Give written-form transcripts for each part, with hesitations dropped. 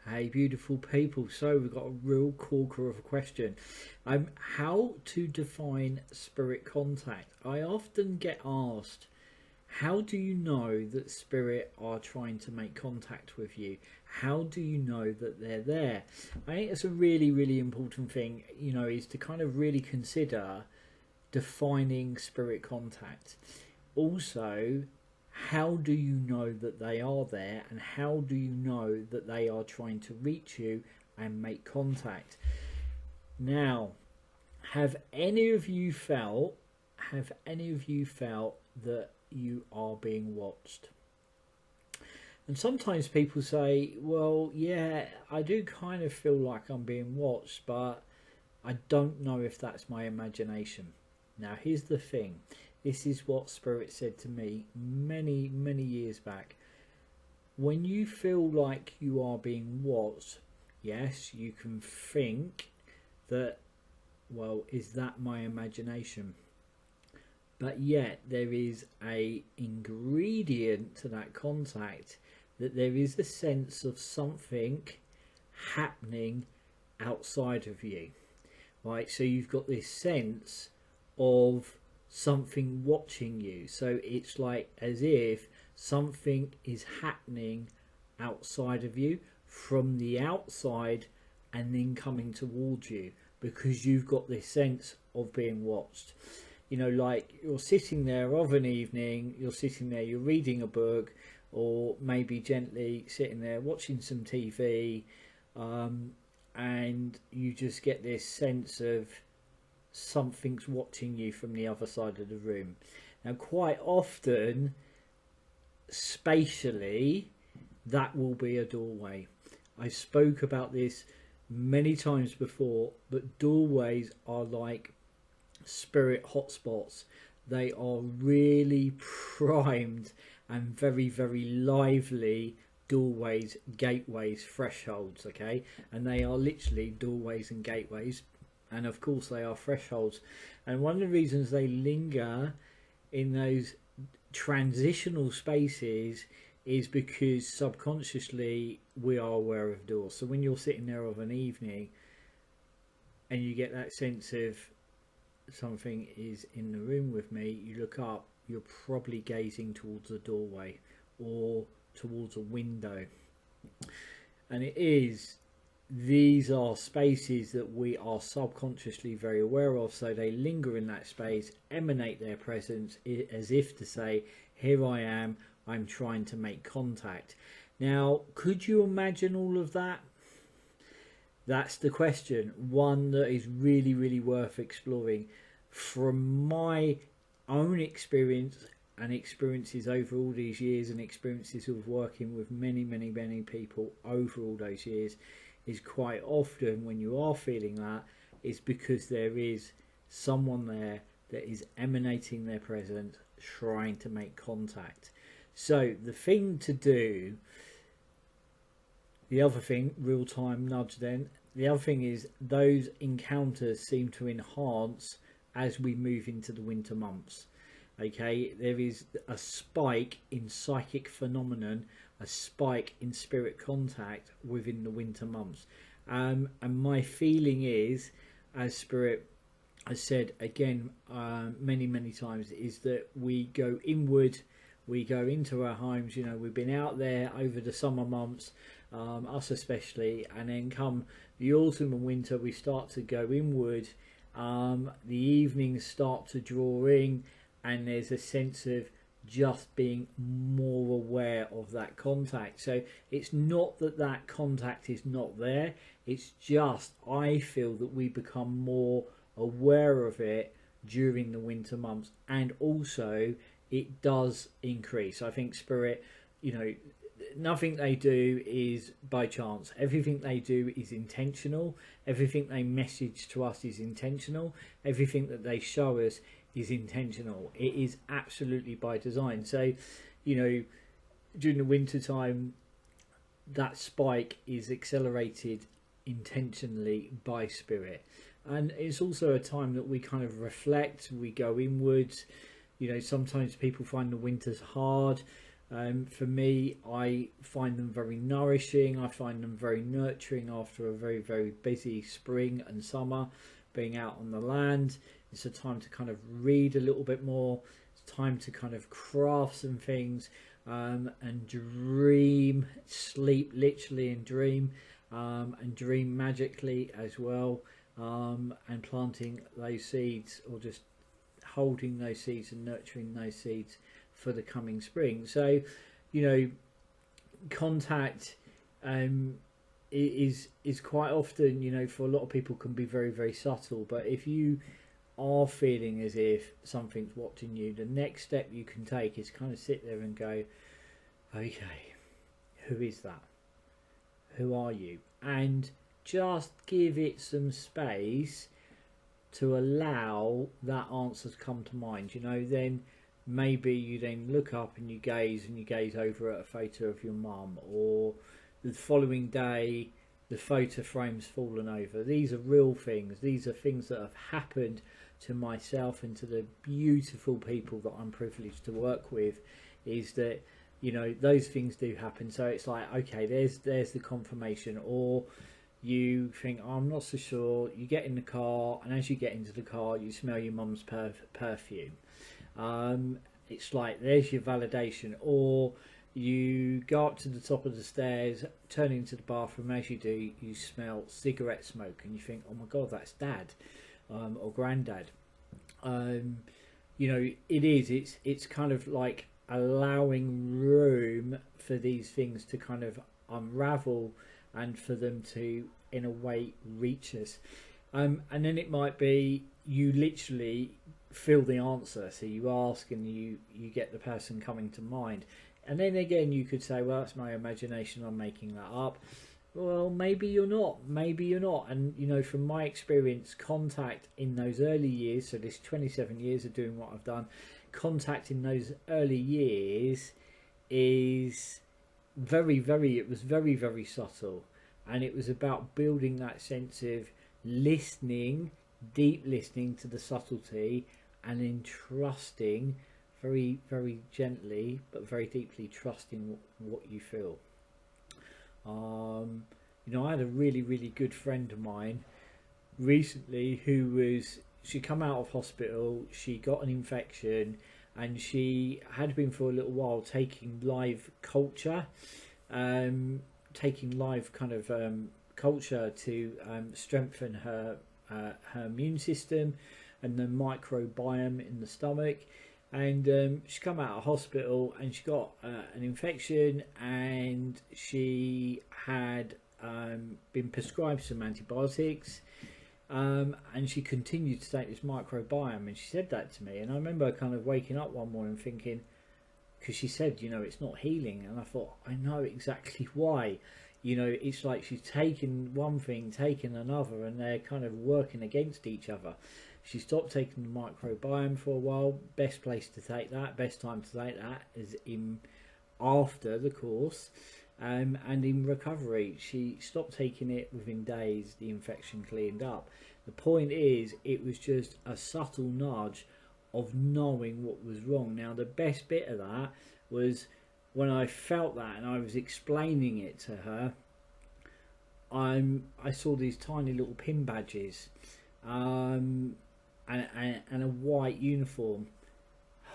Hey, beautiful people. So we've got a real corker of a question. How to define spirit contact? I often get asked, how do you know that spirit are trying to make contact with you? How do you know that they're there? I think it's a really, really important thing, is to kind of really consider defining spirit contact. Also, how do you know that they are there, and how do you know that they are trying to reach you and make contact? Now, have any of you felt that you are being watched? And sometimes people say, well, yeah, I do kind of feel like I'm being watched, but I don't know if that's my imagination. Now, here's the thing. This is what Spirit said to me many, many years back. When you feel like you are being watched, yes, you can think that, well, is that my imagination? But yet there is a ingredient to that contact, that there is a sense of something happening outside of you, right? So you've got this sense of something watching you. So it's like as if something is happening outside of you, from the outside, and then coming towards you, because you've got this sense of being watched. Like you're sitting there of an evening, you're reading a book, or maybe gently sitting there watching some TV, and you just get this sense of something's watching you from the other side of the room. Now, quite often, spatially, that will be a doorway. I spoke about this many times before, but doorways are like spirit hotspots. They are really primed and very, very lively doorways, gateways, thresholds, okay? And they are literally doorways and gateways, and of course they are thresholds. And one of the reasons they linger in those transitional spaces is because subconsciously we are aware of doors. So when you're sitting there of an evening and you get that sense of something is in the room with me, you look up, you're probably gazing towards a doorway or towards a window. And these are spaces that we are subconsciously very aware of, so they linger in that space, emanate their presence as if to say, here I am, I'm trying to make contact. Now, could you imagine all of that? That's the question, one that is really, really worth exploring. From my own experience and experiences over all these years, and experiences of working with many, many, many people over all those years, is quite often when you are feeling that, it's because there is someone there that is emanating their presence, trying to make contact. So the thing to do, the other thing, real-time nudge then, the other thing is those encounters seem to enhance as we move into the winter months. Okay, there is a spike in psychic phenomenon, a spike in spirit contact within the winter months. And my feeling is, as Spirit has said again many, many times, is that we go inward, we go into our homes. We've been out there over the summer months, us especially, and then come the autumn and winter, we start to go inward. The evenings start to draw in, and there's a sense of just being more aware of that contact. So it's not that contact is not there, it's just I feel that we become more aware of it during the winter months, and also it does increase. I think Spirit, nothing they do is by chance. Everything they do is intentional. Everything they message to us is intentional. Everything that they show us is intentional. It is absolutely by design. So, during the winter time, that spike is accelerated intentionally by Spirit. And it's also a time that we kind of reflect, we go inwards. Sometimes people find the winters hard. For me, I find them very nourishing. I find them very nurturing after a very, very busy spring and summer, being out on the land. It's a time to kind of read a little bit more. It's time to kind of craft some things, and dream, sleep literally and dream magically as well, and planting those seeds, or just holding those seeds and nurturing those seeds for the coming spring. So, contact is quite often, for a lot of people, can be very, very subtle. But if you are feeling as if something's watching you, the next step you can take is kind of sit there and go, okay, who is that? Who are you? And just give it some space to allow that answer to come to mind. Then maybe you then look up and you gaze over at a photo of your mum, or the following day the photo frame's fallen over. These are real things. These are things that have happened to myself and to the beautiful people that I'm privileged to work with, is that those things do happen. So it's like, okay, there's the confirmation. Or you think, oh, I'm not so sure. You get in the car, and as you get into the car, you smell your mum's perfume. It's like, there's your validation. Or you go up to the top of the stairs, turn into the bathroom. As you do, you smell cigarette smoke, and you think, oh my god, that's dad, or granddad. It's kind of like allowing room for these things to kind of unravel, and for them to, in a way, reach us. And then it might be you literally feel the answer, so you ask and you get the person coming to mind. And then again, you could say, well, that's my imagination, I'm making that up. Well, maybe you're not. And from my experience, contact in those early years, so this 27 years of doing what I've done, contact in those early years is very, very subtle. And it was about building that sense of listening, deep listening to the subtlety, and then trusting, very, very gently but very deeply trusting what you feel. I had a really, really good friend of mine recently she'd come out of hospital, she got an infection, and she had been for a little while taking live culture, culture to strengthen her immune system and the microbiome in the stomach. And she come out of hospital and she got an infection, and she had been prescribed some antibiotics, and she continued to take this microbiome. And she said that to me, and I remember kind of waking up one morning thinking, because she said, it's not healing, and I thought, I know exactly why. It's like she's taken one thing, taken another, and they're kind of working against each other. She stopped taking the microbiome for a while. Best place to take that, best time to take that is after the course, and in recovery. She stopped taking it within days. The infection cleaned up. The point is, it was just a subtle nudge of knowing what was wrong. Now, the best bit of that was when I felt that and I was explaining it to her. I saw these tiny little pin badges, and a white uniform.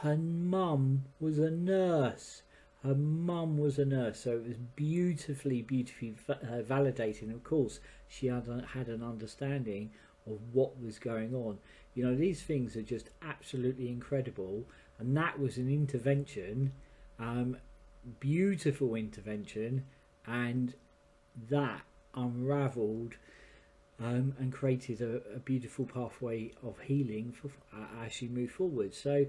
Her mum was a nurse. So it was beautifully validating. Of course, she had an understanding of what was going on. These things are just absolutely incredible, and that was an intervention, beautiful intervention, and that unravelled and created a beautiful pathway of healing as she moved forward. So,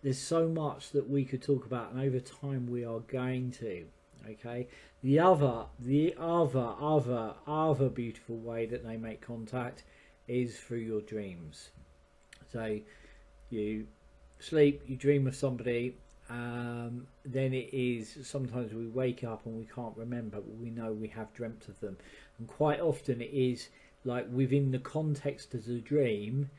there's so much that we could talk about, and over time we are going to. Okay, the other beautiful way that they make contact is through your dreams. So you sleep, you dream of somebody, then it is sometimes we wake up and we can't remember, but we know we have dreamt of them. And quite often it is like within the context of the dream,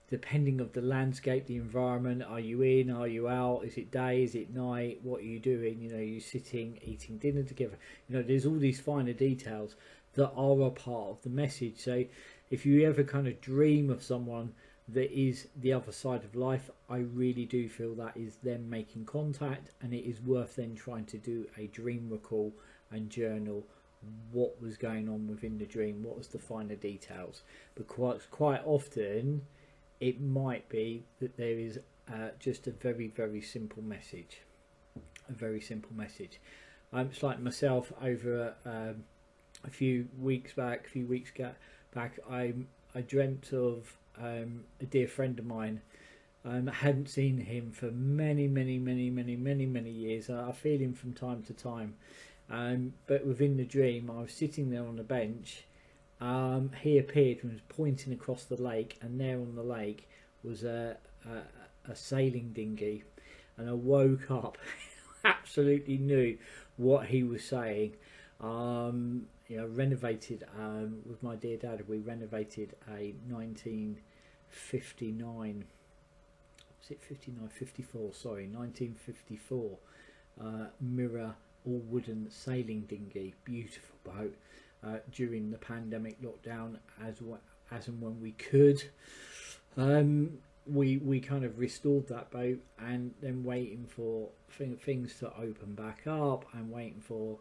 depending of the landscape, the environment, are you in, are you out, is it day, is it night, what are you doing, you know, you sitting, eating dinner together, you know, there's all these finer details that are a part of the message. So if you ever kind of dream of someone that is the other side of life, I really do feel that is them making contact, and it is worth then trying to do a dream recall and journal what was going on within the dream, what was the finer details. But quite often it might be that there is just a very, very simple message, a very simple message. It's like myself over a few weeks back, I dreamt of a dear friend of mine. I hadn't seen him for many years. I feel him from time to time, but within the dream I was sitting there on a bench. He appeared and was pointing across the lake, and there on the lake was a sailing dinghy, and I woke up absolutely knew what he was saying. You know, renovated with my dear dad, we renovated a 1959, was it 59, 54, sorry, 1954 mirror all wooden sailing dinghy, beautiful boat. During the pandemic lockdown, as and when we could, we kind of restored that boat, and then waiting for things to open back up, and waiting for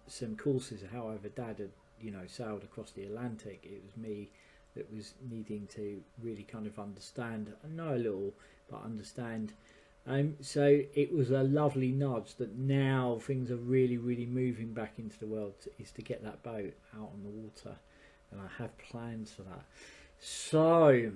some courses. However, Dad had, you know, sailed across the Atlantic. It was me that was needing to really kind of understand, know a little, but understand. So it was a lovely nudge that now things are really moving back into the world, is to get that boat out on the water, and I have plans for that. So,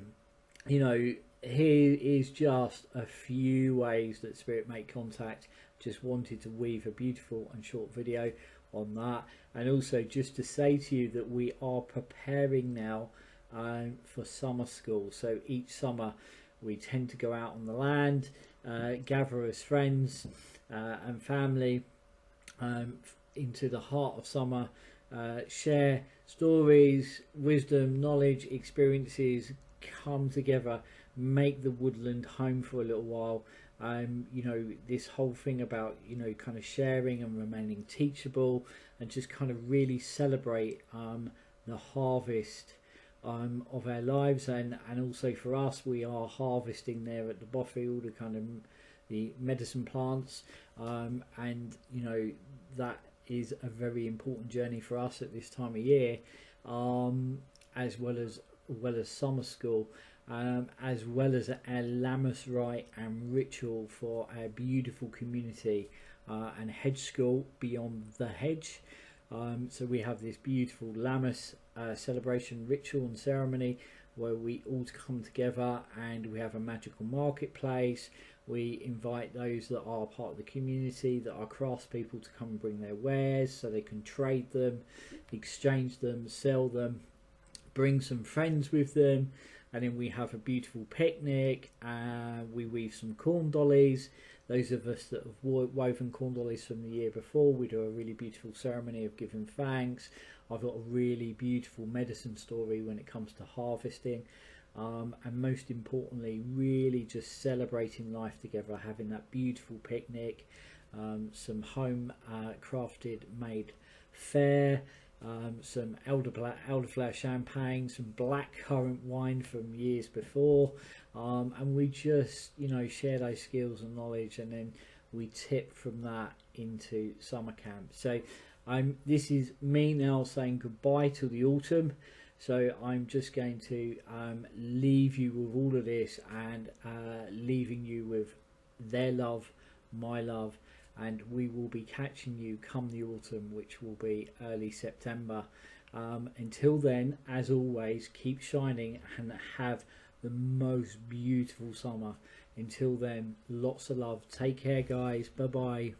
you know, here is just a few ways that spirit make contact. Just wanted to weave a beautiful and short video on that, and also just to say to you that we are preparing now for summer school. So each summer we tend to go out on the land, gather as friends and family into the heart of summer, share stories, wisdom, knowledge, experiences, come together, make the woodland home for a little while. You know, this whole thing about, you know, kind of sharing and remaining teachable, and just kind of really celebrate the harvest of our lives, and also for us, we are harvesting there at the Boffield, the kind of the medicine plants, and you know, that is a very important journey for us at this time of year, as well as summer school, as well as our Lammas rite and ritual for our beautiful community, and hedge school beyond the hedge. So we have this beautiful Lammas celebration, ritual and ceremony, where we all come together, and we have a magical marketplace. We invite those that are part of the community, that are craftspeople, to come and bring their wares so they can trade them, exchange them, sell them, bring some friends with them, and then we have a beautiful picnic. We weave some corn dollies. Those of us that have woven corn dollies from the year before, we do a really beautiful ceremony of giving thanks. I've got a really beautiful medicine story when it comes to harvesting, and most importantly, really just celebrating life together, having that beautiful picnic, some home crafted made fare, some elderflower champagne, some blackcurrant wine from years before, and we just, you know, share those skills and knowledge, and then we tip from that into summer camp. So this is me now saying goodbye to the autumn. So I'm just going to leave you with all of this, and leaving you with their love, my love, and we will be catching you come the autumn, which will be early September. Until then, as always, keep shining and have the most beautiful summer. Until then, lots of love. Take care, guys. Bye bye.